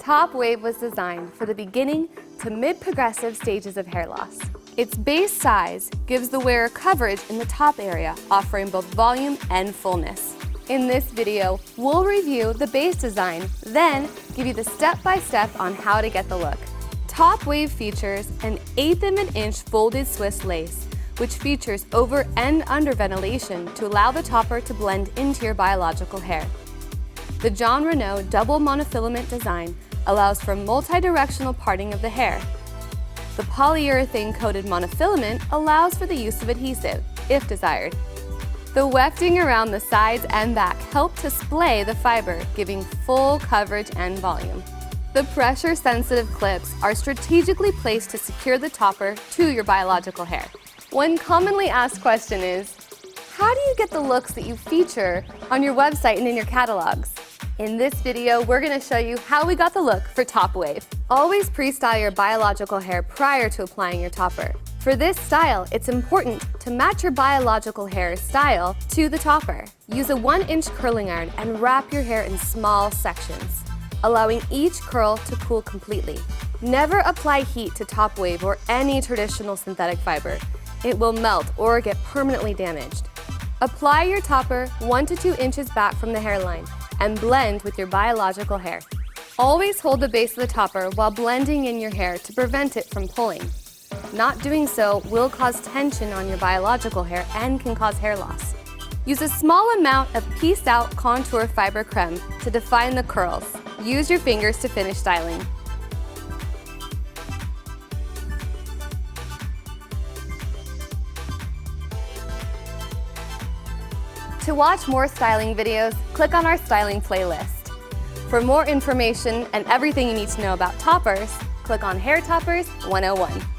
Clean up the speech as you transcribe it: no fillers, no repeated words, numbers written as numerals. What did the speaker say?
Top Wave was designed for the beginning to mid-progressive stages of hair loss. Its base size gives the wearer coverage in the top area, offering both volume and fullness. In this video, we'll review the base design, then give you the step-by-step on how to get the look. Top Wave features an 1/8 of an inch folded Swiss lace, which features over and under ventilation to allow the topper to blend into your biological hair. The Jon Renau double monofilament design allows for multi-directional parting of the hair. The polyurethane-coated monofilament allows for the use of adhesive, if desired. The wefting around the sides and back help to splay the fiber, giving full coverage and volume. The pressure-sensitive clips are strategically placed to secure the topper to your biological hair. One commonly asked question is, how do you get the looks that you feature on your website and in your catalogs? In this video, we're going to show you how we got the look for Top Wave. Always pre-style your biological hair prior to applying your topper. For this style, it's important to match your biological hair style to the topper. Use a 1-inch curling iron and wrap your hair in small sections, allowing each curl to cool completely. Never apply heat to Top Wave or any traditional synthetic fiber. It will melt or get permanently damaged. Apply your topper 1 to 2 inches back from the hairline and blend with your biological hair. Always hold the base of the topper while blending in your hair to prevent it from pulling. Not doing so will cause tension on your biological hair and can cause hair loss. Use a small amount of pieced out contour fiber creme to define the curls. Use your fingers to finish styling. To watch more styling videos, click on our styling playlist. For more information and everything you need to know about toppers, click on Hair Toppers 101.